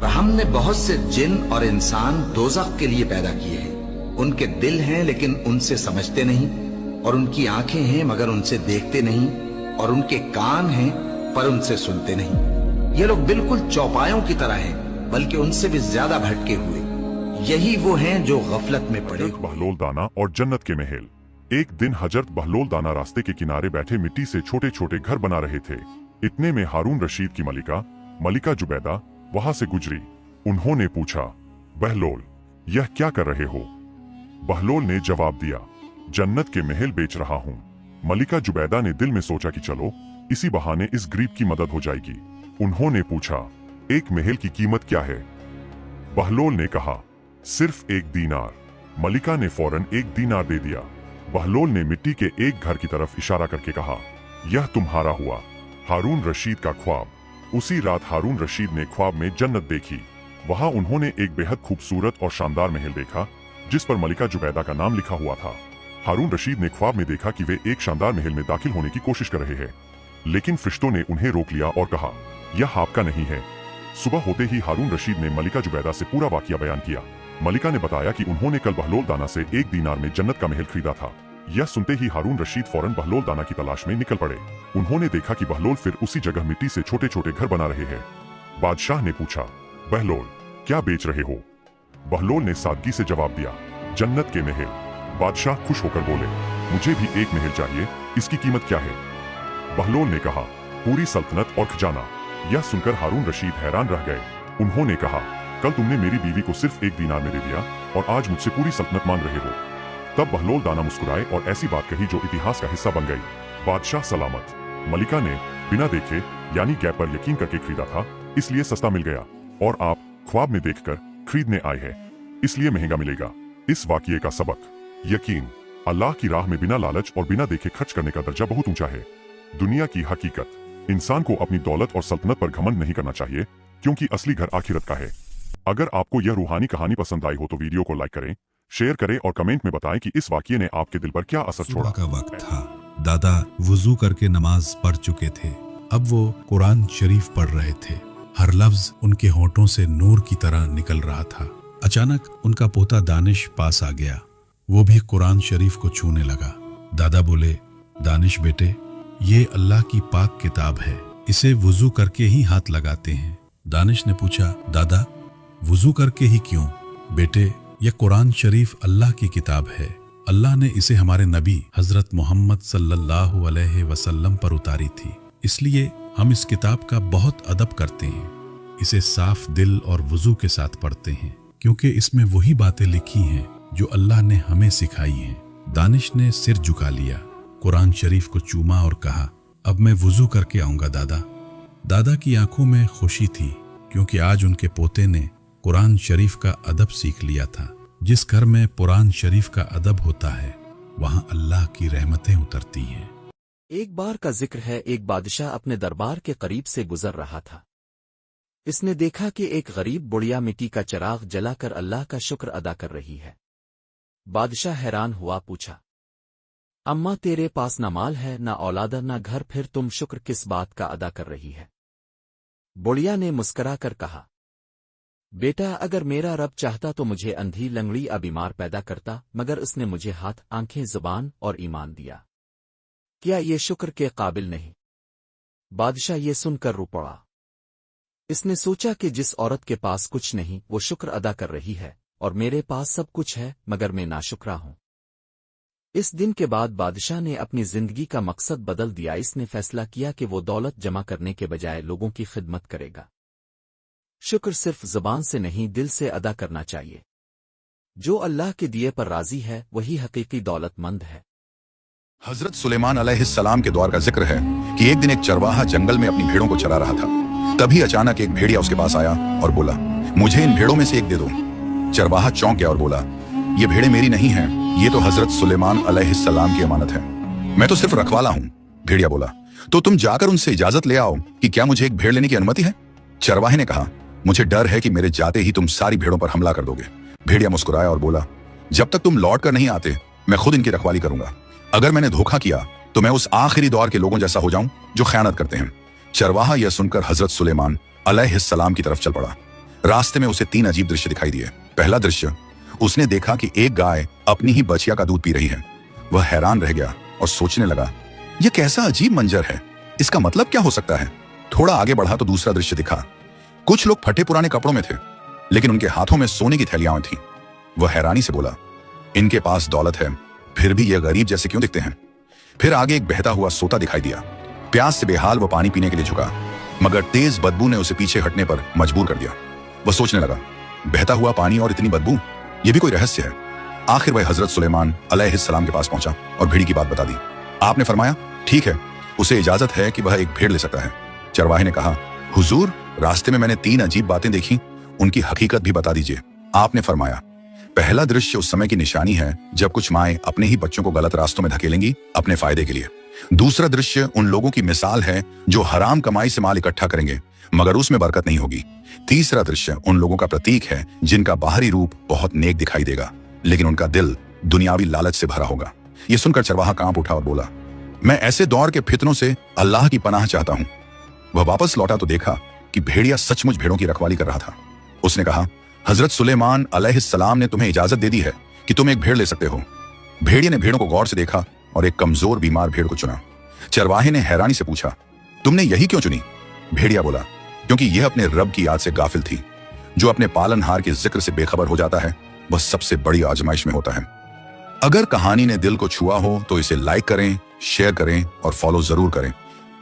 اور ہم نے بہت سے جن اور انسان دوزخ کے لیے پیدا کیے ہیں، ان کے دل ہیں لیکن ان سے سمجھتے نہیں، اور ان کی آنکھیں ہیں مگر ان سے دیکھتے نہیں، اور ان کے کان ہیں پر ان سے سنتے نہیں۔ یہ لوگ بالکل چوپایوں کی طرح ہیں، بلکہ ان سے بھی زیادہ بھٹکے ہوئے۔ یہی وہ ہیں جو غفلت میں پڑے۔ حضرت بہلول دانا اور جنت کے محل۔ ایک دن حضرت بہلول دانا راستے کے کنارے بیٹھے مٹی سے چھوٹے چھوٹے گھر بنا رہے تھے۔ اتنے میں ہارون رشید کی ملکہ جبیدہ وہاں سے گزری۔ انہوں نے پوچھا، بہلول یہ کیا کر رہے ہو؟ بہلول نے جواب دیا، جنت کے محل بیچ رہا ہوں۔ ملکہ جبیدہ نے دل میں سوچا کہ چلو اسی بہانے اس غریب کی مدد ہو جائے گی۔ انہوں نے پوچھا، ایک محل کی قیمت کیا ہے؟ بہلول نے کہا، صرف 1 دینار۔ ملکہ نے فوراً 1 دینار دے دیا۔ بہلول نے مٹی کے ایک گھر کی طرف اشارہ کر کے کہا، یہ تمہارا ہوا۔ ہارون رشید کا خواب۔ اسی رات ہارون رشید نے خواب میں جنت دیکھی۔ وہاں انہوں نے ایک بہت خوبصورت اور شاندار محل دیکھا جس پر ملکہ جبیدہ کا نام لکھا ہوا تھا۔ ہارون رشید نے خواب میں دیکھا کہ وہ ایک شاندار محل میں داخل ہونے کی کوشش کر رہے ہیں، لیکن فرشتوں نے انہیں روک لیا اور کہا، یہ آپ کا نہیں ہے۔ صبح ہوتے ہی ہارون رشید نے ملکہ جبیدہ سے پورا واقعہ بیان کیا۔ ملکہ نے بتایا کہ انہوں نے کل بہلول دانا سے 1 دینار میں جنت کا محل خریدا تھا۔ یہ سنتے ہی ہارون رشید فوراً بہلول دانا کی تلاش میں نکل پڑے۔ انہوں نے دیکھا کہ بہلول پھر اسی جگہ مٹی سے چھوٹے چھوٹے گھر بنا رہے ہیں۔ بادشاہ نے پوچھا، بہلول کیا بیچ رہے ہو؟ بہلول نے سادگی سے جواب دیا، جنت کے محل۔ بادشاہ خوش ہو کر بولے، مجھے بھی ایک محل چاہیے، اس کی قیمت کیا ہے؟ بہلول نے کہا، پوری سلطنت اور خزانہ۔ یہ سن کر ہارون رشید حیران رہ گئے۔ انہوں نے کہا، کل تم نے میری بیوی کو صرف 1 دینار میں دے دیا اور آج مجھ سے پوری سلطنت مانگ رہے ہو۔ تب بہلول دانا مسکرائے اور ایسی بات کہی جو اتہاس کا حصہ بن گئی، بادشاہ سلامت۔ ملکہ نے بنا دیکھے یعنی گیپ پر یقین کر کے خریدا تھا، اس لیے سستا مل گیا، اور آپ خواب میں دیکھ کر خریدنے آئے ہیں، اس لیے مہنگا ملے گا۔ اس واقعے کا سبق، یقین اللہ کی راہ میں بنا لالچ اور بنا دیکھے خرچ کرنے کا درجہ بہت اونچا ہے۔ دنیا کی حقیقت، انسان کو اپنی دولت اور سلطنت پر گھمنڈ نہیں کرنا چاہیے، کیونکہ اصلی گھر آخرت کا ہے۔ اگر آپ کو یہ روحانی کہانی پسند آئی ہو تو ویڈیو کو لائک کریں، شیئر کریں اور کمنٹ میں بتائیں کہ اس واقعے نے آپ کے دل پر کیا اثر چھوڑا۔ صبح کا وقت تھا۔ دادا وضو کر کے نماز پڑھ چکے تھے۔ اب وہ قرآن شریف پڑھ رہے تھے۔ ہر لفظ ان کے ہونٹوں سے نور کی طرح نکل رہا تھا۔ اچانک ان کا پوتا دانش پاس آ گیا۔ وہ بھی قرآن شریف کو چھونے لگا۔ دادا بولے، دانش بیٹے، یہ اللہ کی پاک کتاب ہے، اسے وضو کر کے ہی ہاتھ لگاتے ہیں۔ دانش نے پوچھا، دادا وضو کر کے ہی کیوں؟ بیٹے، یہ قرآن شریف اللہ کی کتاب ہے۔ اللہ نے اسے ہمارے نبی حضرت محمد صلی اللہ علیہ وسلم پر اتاری تھی، اس لیے ہم اس کتاب کا بہت ادب کرتے ہیں۔ اسے صاف دل اور وضو کے ساتھ پڑھتے ہیں، کیونکہ اس میں وہی باتیں لکھی ہیں جو اللہ نے ہمیں سکھائی ہیں۔ دانش نے سر جھکا لیا، قرآن شریف کو چوما اور کہا، اب میں وضو کر کے آؤں گا دادا۔ دادا کی آنکھوں میں خوشی تھی، کیونکہ آج ان کے پوتے نے قرآن شریف کا ادب سیکھ لیا تھا۔ جس گھر میں قرآن شریف کا ادب ہوتا ہے، وہاں اللہ کی رحمتیں اترتی ہیں۔ ایک بار کا ذکر ہے، ایک بادشاہ اپنے دربار کے قریب سے گزر رہا تھا۔ اس نے دیکھا کہ ایک غریب بڑھیا مٹی کا چراغ جلا کر اللہ کا شکر ادا کر رہی ہے۔ بادشاہ حیران ہوا، پوچھا، اماں تیرے پاس نہ مال ہے، نہ اولاد، نہ گھر، پھر تم شکر کس بات کا ادا کر رہی ہے؟ بڑھیا نے مسکرا کر کہا، بیٹا، اگر میرا رب چاہتا تو مجھے اندھی لنگڑی یا بیمار پیدا کرتا، مگر اس نے مجھے ہاتھ، آنکھیں، زبان اور ایمان دیا۔ کیا یہ شکر کے قابل نہیں؟ بادشاہ یہ سن کر رو پڑا۔ اس نے سوچا کہ جس عورت کے پاس کچھ نہیں وہ شکر ادا کر رہی ہے، اور میرے پاس سب کچھ ہے مگر میں ناشکرا ہوں۔ اس دن کے بعد بادشاہ نے اپنی زندگی کا مقصد بدل دیا۔ اس نے فیصلہ کیا کہ وہ دولت جمع کرنے کے بجائے لوگوں کی خدمت کرے گا۔ شکر صرف زبان سے نہیں، دل سے ادا کرنا چاہیے۔ جو اللہ کے دیے پر راضی ہے وہی حقیقی دولت مند ہے۔ حضرت سلیمان علیہ السلام کے دور کا ذکر ہے کہ ایک دن ایک چرواہا جنگل میں اپنی بھیڑوں کو چرا رہا تھا۔ تبھی اچانک ایک بھیڑیا اس کے پاس آیا اور بولا، مجھے ان بھیڑوں میں سے ایک دے دو۔ چرواہا چونک گیا اور بولا، یہ بھیڑیں میری نہیں ہیں، یہ تو حضرت سلیمان علیہ السلام کی امانت ہے، میں تو صرف رکھوالا ہوں۔ بھیڑیا بولا، تو تم جا کر ان سے اجازت لے آؤ کہ کیا مجھے ایک بھیڑ لینے کی انمتی ہے؟ چرواہے نے کہا، مجھے ڈر ہے کہ میرے جاتے ہی تم ساری بھیڑوں پر حملہ کر دو گے۔ بھیڑیا مسکرایا اور بولا، جب تک تم لوٹ کر نہیں آتے میں خود ان کی رکھوالی کروں گا۔ اگر میں نے دھوکہ کیا تو میں اس آخری دور کے لوگوں جیسا ہو جاؤں جو خیانت کرتے ہیں۔ چرواہا یہ سن کر حضرت سلیمان علیہ السلام کی طرف چل پڑا۔ रास्ते में उसे 3 अजीब दृश्य दिखाई दिए। पहला दृश्य, उसने देखा कि एक गाय अपनी ही बछिया का दूध पी रही है। वह हैरान रह गया और सोचने लगा, यह कैसा अजीब मंजर है, इसका मतलब क्या हो सकता है। थोड़ा आगे बढ़ा तो दूसरा दृश्य दिखा। कुछ लोग फटे पुराने कपड़ों में थे, लेकिन उनके हाथों में सोने की थैलियां थीं। वह हैरानी से बोला, इनके पास दौलत है, फिर भी ये गरीब जैसे क्यों दिखते हैं। फिर आगे एक बहता हुआ सोता दिखाई दिया। प्यास से बेहाल वो पानी पीने के लिए झुका, मगर तेज बदबू ने उसे पीछे हटने पर मजबूर कर दिया। वह सोचने लगा, बहता हुआ पानी और इतनी बदबू, ये भी कोई रहस्य है। आखिर वह हजरत सुलेमान अलैहिस्सलाम के पास पहुंचा और भेड़ी की बात बता दी। आपने फरमाया, ठीक है, उसे इजाजत है कि वह एक भेड़ ले सकता है। चरवाहे ने कहा, हुजूर, रास्ते में मैंने 3 अजीब बातें देखी, उनकी हकीकत भी बता दीजिए। आपने फरमाया, पहला दृश्य उस समय की निशानी है जब कुछ माएं अपने ही बच्चों को गलत रास्तों में धकेलेंगी अपने फायदे के लिए। दूसरा दृश्य उन लोगों की मिसाल है जो हराम कमाई से माल इकट्ठा करेंगे मगर उसमें बरकत नहीं होगी। तीसरा दृश्य उन लोगों का प्रतीक है जिनका बाहरी रूप बहुत नेक दिखाई देगा, लेकिन उनका दिल दुनियावी लालच से भरा होगा। यह सुनकर चरवाहा कांप उठा और बोला, मैं ऐसे दौर के फितनों से अल्लाह की पनाह चाहता हूं। वह वापस लौटा तो देखा कि भेड़िया सचमुच भेड़ों की रखवाली कर रहा था। उसने कहा, हजरत सुलेमान अलैहिस्सलाम ने तुम्हें इजाजत दे दी है कि तुम एक भेड़ ले सकते हो। भेड़िए ने भेड़ों को गौर से देखा और एक कमजोर बीमार भेड़ को चुना। चरवाहे ने हैरानी से पूछा, तुमने यही क्यों चुनी। भेड़िया बोला, क्योंकि यह अपने रब की याद से गाफिल थी। जो अपने पालनहार के जिक्र से बेखबर हो जाता है वह सबसे बड़ी आजमाइश में होता है। अगर कहानी ने दिल को छुआ हो तो इसे लाइक करें, शेयर करें और फॉलो जरूर करें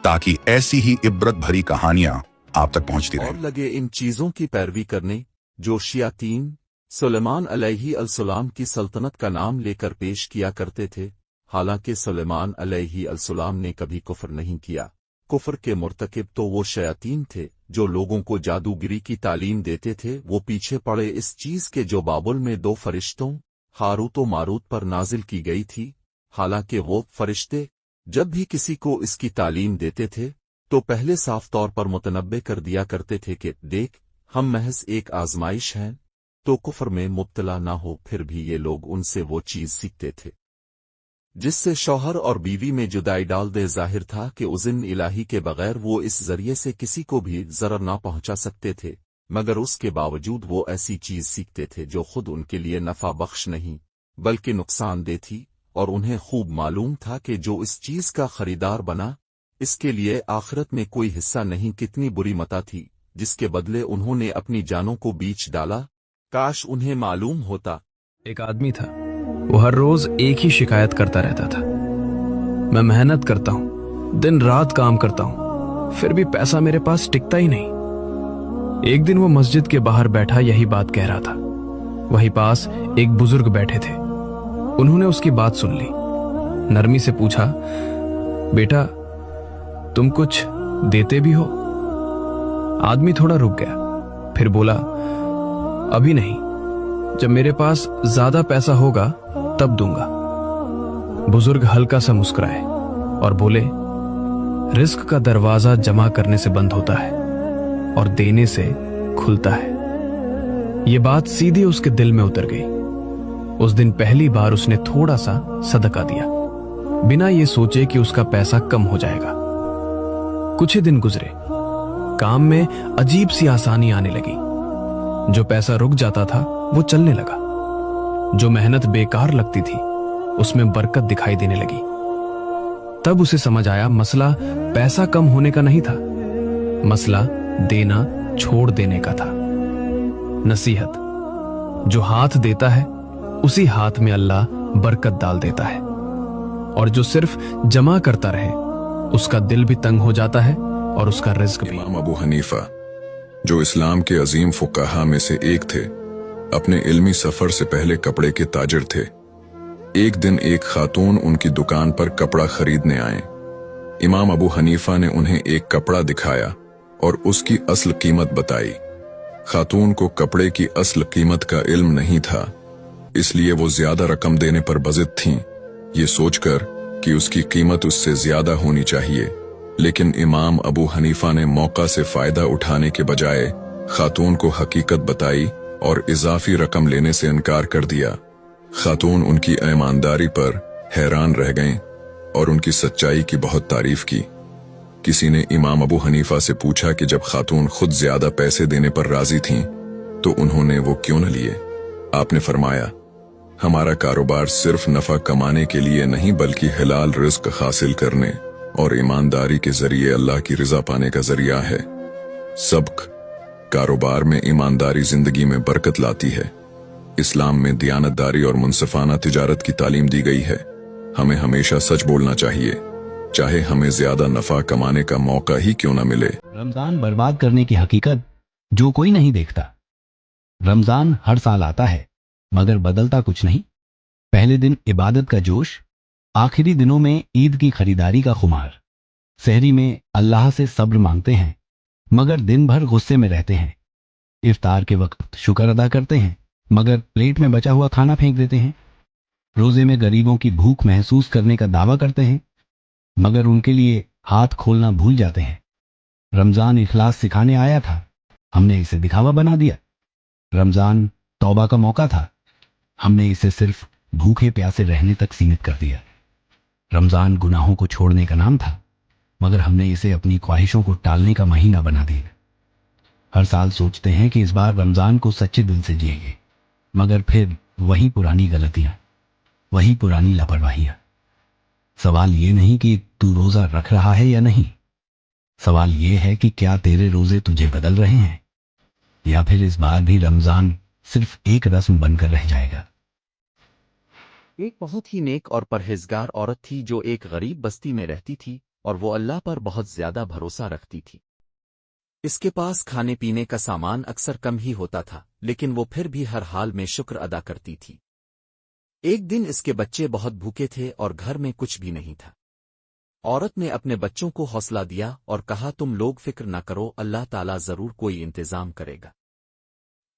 ताकि ऐसी ही इब्रत भरी कहानियां आप तक पहुंचती और रहें। लगे इन चीजों की पैरवी करने जो शयातीन सुलेमान अलैहिस्सलाम की सल्तनत का नाम लेकर पेश किया करते थे। हालांकि सुलेमान अलैहिस्सलाम ने कभी कुफ्र नहीं किया। कुफ्र के मुर्तकिब तो वो शयातीन थे जो लोगों को जादूगिरी की तालीम देते थे। वो पीछे पड़े इस चीज के जो बाबुल में 2 फरिश्तों हारूत व मारूत पर नाजिल की गई थी। हालांकि वो फरिश्ते जब भी किसी को इसकी तालीम देते थे तो पहले साफ तौर पर मुतनब्बे कर दिया करते थे कि देख, हम महज एक आजमाइश हैं, तो कुफ्र में मुब्तला ना हो। फिर भी ये लोग उनसे वो चीज सीखते थे जिससे शौहर और बीवी में जुदाई डाल दे। जाहिर था कि उज़्न इलाही के बगैर वो इस जरिए से किसी को भी जरर ना पहुंचा सकते थे, मगर उसके बावजूद वो ऐसी चीज सीखते थे जो खुद उनके लिए नफा बख्श नहीं बल्कि नुकसानदेह थी। और उन्हें खूब मालूम था कि जो इस चीज का खरीदार बना इसके लिए आखिरत में कोई हिस्सा नहीं। कितनी बुरी मता थी जिसके बदले उन्होंने अपनी जानों को बीच डाला। काश उन्हें मालूम होता। एक आदमी था, वो हर रोज एक ही शिकायत करता रहता था, मैं मेहनत करता हूं, दिन रात काम करता हूं, फिर भी पैसा मेरे पास टिकता ही नहीं। एक दिन वो मस्जिद के बाहर बैठा यही बात कह रहा था। वहीं पास एक बुजुर्ग बैठे थे। उन्होंने उसकी बात सुन ली, नरमी से पूछा, बेटा तुम कुछ देते भी हो। आदमी थोड़ा रुक गया, फिर बोला, अभी नहीं, जब मेरे पास ज्यादा पैसा होगा तब दूंगा। बुजुर्ग हल्का सा मुस्कुराए और बोले, रिस्क का दरवाजा जमा करने से बंद होता है और देने से खुलता है। ये बात सीधी उसके दिल में उतर गई। उस दिन पहली बार उसने थोड़ा सा सदका दिया, बिना ये सोचे कि उसका पैसा कम हो जाएगा। कुछ ही दिन गुजरे, काम में अजीब सी आसानी आने लगी। जो पैसा रुक जाता था वो चलने लगा। जो मेहनत बेकार लगती थी उसमें बरकत दिखाई देने लगी। तब उसे समझ आया मसला पैसा कम होने का नहीं था, मसला देना छोड़ देने का था। नसीहत, जो हाथ देता है उसी हाथ में अल्लाह बरकत डाल देता है, और जो सिर्फ जमा करता रहे उसका दिल भी तंग हो जाता है और उसका रिज्क भी। इमाम अबू हनीफा, जो इस्लाम के अजीम फुकाहा में से एक थे, अपने इल्मी सफर से पहले कपड़े के ताजिर थे। एक दिन एक खातून उनकी दुकान पर कपड़ा खरीदने आए। इमाम अबू हनीफा ने उन्हें एक कपड़ा दिखाया और उसकी असल कीमत बताई। खातून को कपड़े की असल कीमत का इल्म नहीं था, इसलिए वो ज्यादा रकम देने पर बज़िद थीं, ये सोचकर कि उसकी कीमत उससे ज्यादा होनी चाहिए। लेकिन इमाम अबू हनीफा ने मौका से फायदा उठाने के बजाय खातून को हकीकत बताई और इजाफी रकम लेने से इनकार कर दिया। खातून उनकी ईमानदारी पर हैरान रह गईं और उनकी सच्चाई की बहुत तारीफ की। किसी ने इमाम अबू हनीफा से पूछा कि जब खातून खुद ज्यादा पैसे देने पर राजी थीं तो उन्होंने वो क्यों न लिए? आपने फरमाया, हमारा कारोबार सिर्फ नफा कमाने के लिए नहीं बल्कि हलाल रिस्क हासिल करने और ईमानदारी के जरिए अल्लाह की रजा पाने का जरिया है। सबक कारोबार में ईमानदारी जिंदगी में बरकत लाती है। इस्लाम में दियानतदारी और मुनसिफाना तिजारत की तालीम दी गई है। हमें हमेशा सच बोलना चाहिए, चाहे हमें ज्यादा नफा कमाने का मौका ही क्यों न मिले। रमजान बर्बाद करने की हकीकत जो कोई नहीं देखता। रमजान हर साल आता है मगर बदलता कुछ नहीं। पहले दिन इबादत का जोश, आखिरी दिनों में ईद की खरीदारी का खुमार। सहरी में अल्लाह से सब्र मांगते हैं मगर दिन भर गुस्से में रहते हैं। इफ्तार के वक्त शुक्र अदा करते हैं मगर प्लेट में बचा हुआ खाना फेंक देते हैं। रोजे में गरीबों की भूख महसूस करने का दावा करते हैं मगर उनके लिए हाथ खोलना भूल जाते हैं। रमजान इखलास सिखाने आया था, हमने इसे दिखावा बना दिया। रमजान तौबा का मौका था, हमने इसे सिर्फ भूखे प्यासे रहने तक सीमित कर दिया। रमजान गुनाहों को छोड़ने का नाम था मगर हमने इसे अपनी ख्वाहिशों को टालने का महीना बना दिया। हर साल सोचते हैं कि इस बार रमजान को सच्चे दिल से जिएंगे मगर फिर वही पुरानी गलतियां, वही पुरानी लापरवाहियां। सवाल ये नहीं कि तू रोजा रख रहा है या नहीं, सवाल ये है कि क्या तेरे रोजे तुझे बदल रहे हैं या फिर इस बार भी रमजान सिर्फ एक रस्म बनकर रह जाएगा। एक बहुत ही नेक और परहेजगार औरत थी जो एक गरीब बस्ती में रहती थी और वो अल्लाह पर बहुत ज्यादा भरोसा रखती थी। इसके पास खाने पीने का सामान अक्सर कम ही होता था लेकिन वो फिर भी हर हाल में शुक्र अदा करती थी। एक दिन इसके बच्चे बहुत भूखे थे और घर में कुछ भी नहीं था। औरत ने अपने बच्चों को हौसला दिया और कहा, तुम लोग फिक्र न करो, अल्लाह ताला जरूर कोई इंतजाम करेगा।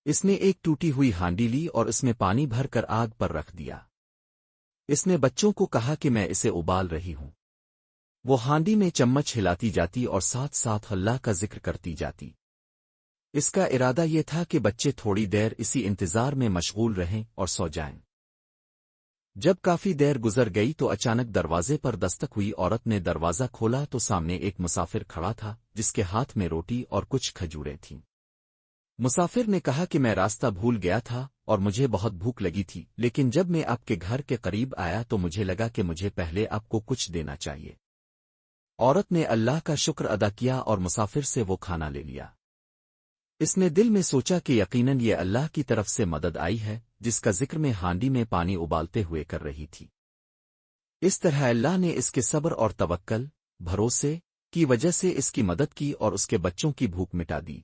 इसने एक टूटी हुई हांडी ली और इसमें पानी भरकर आग पर रख दिया। इसने बच्चों को कहा कि मैं इसे उबाल रही हूं। वो हांडी में चम्मच हिलाती जाती और साथ साथ अल्लाह का जिक्र करती जाती। इसका इरादा ये था कि बच्चे थोड़ी देर इसी इंतजार में मशगूल रहें और सो जाएं। जब काफी देर गुजर गई तो अचानक दरवाजे पर दस्तक हुई। औरत ने दरवाजा खोला तो सामने एक मुसाफिर खड़ा था जिसके हाथ में रोटी और कुछ खजूरें थीं। मुसाफिर ने कहा कि मैं रास्ता भूल गया था और मुझे बहुत भूख लगी थी, लेकिन जब मैं आपके घर के करीब आया तो मुझे लगा कि मुझे पहले आपको कुछ देना चाहिए। औरत ने अल्लाह का शुक्र अदा किया और मुसाफिर से वो खाना ले लिया। इसने दिल में सोचा कि यकीनन ये अल्लाह की तरफ से मदद आई है जिसका जिक्र में हांडी में पानी उबालते हुए कर रही थी। इस तरह अल्लाह ने इसके सब्र और तवक्कल, भरोसे की वजह से इसकी मदद की और उसके बच्चों की भूख मिटा दी।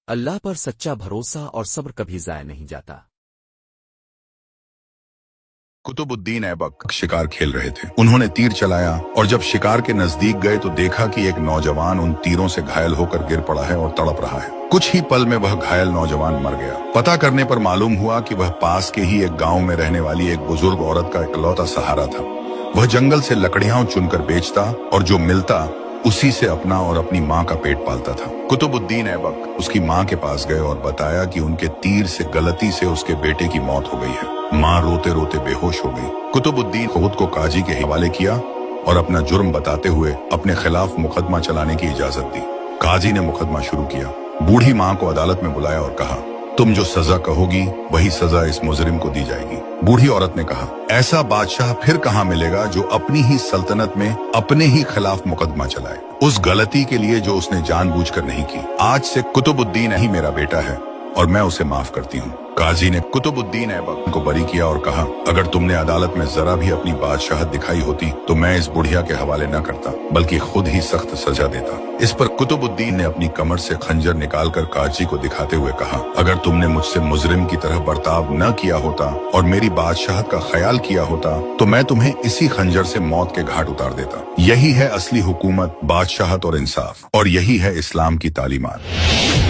अल्लाह पर सच्चा भरोसा और सब्र कभी ज़ाया नहीं जाता। कुतुबुद्दीन ऐबक शिकार खेल रहे थे। उन्होंने तीर चलाया और जब शिकार के नजदीक गए तो देखा कि एक नौजवान उन तीरों से घायल होकर गिर पड़ा है और तड़प रहा है। कुछ ही पल में वह घायल नौजवान मर गया। पता करने पर मालूम हुआ कि वह पास के ही एक गांव में रहने वाली एक बुजुर्ग औरत का इकलौता सहारा था। वह जंगल से लकड़ियां चुनकर बेचता और जो मिलता उसी से अपना और अपनी माँ का पेट पालता था। कुतुबुद्दीन ऐबक उसकी माँ के पास गए और बताया कि उनके तीर से गलती से उसके बेटे की मौत हो गई है। माँ रोते रोते बेहोश हो गई। कुतुबुद्दीन खुद को काजी के हवाले किया और अपना जुर्म बताते हुए अपने खिलाफ मुकदमा चलाने की इजाजत दी। काजी ने मुकदमा शुरू किया। बूढ़ी माँ को अदालत में बुलाया और कहा, तुम जो सजा कहोगी वही सजा इस मुजरिम को दी जाएगी। बूढ़ी औरत ने कहा, ऐसा बादशाह फिर कहाँ मिलेगा जो अपनी ही सल्तनत में अपने ही खिलाफ मुकदमा चलाए, उस गलती के लिए जो उसने जानबूझकर नहीं की। आज से कुतुबुद्दीन ही मेरा बेटा है और मैं उसे माफ करती हूँ। काजी ने कुतुबुद्दीन ऐबक को बरी किया और कहा, अगर तुमने अदालत में जरा भी अपनी बादशाहत दिखाई होती तो मैं इस बुढ़िया के हवाले न करता बल्कि खुद ही सख्त सजा देता। इस पर कुतुबुद्दीन ने अपनी कमर से खंजर निकालकर काजी को दिखाते हुए कहा, अगर तुमने मुझसे मुजरिम की तरह बर्ताव न किया होता और मेरी बादशाहत का ख्याल किया होता तो मैं तुम्हें इसी खंजर से मौत के घाट उतार देता। यही है असली हुकूमत, बादशाहत और इंसाफ, और यही है इस्लाम की तालीमात।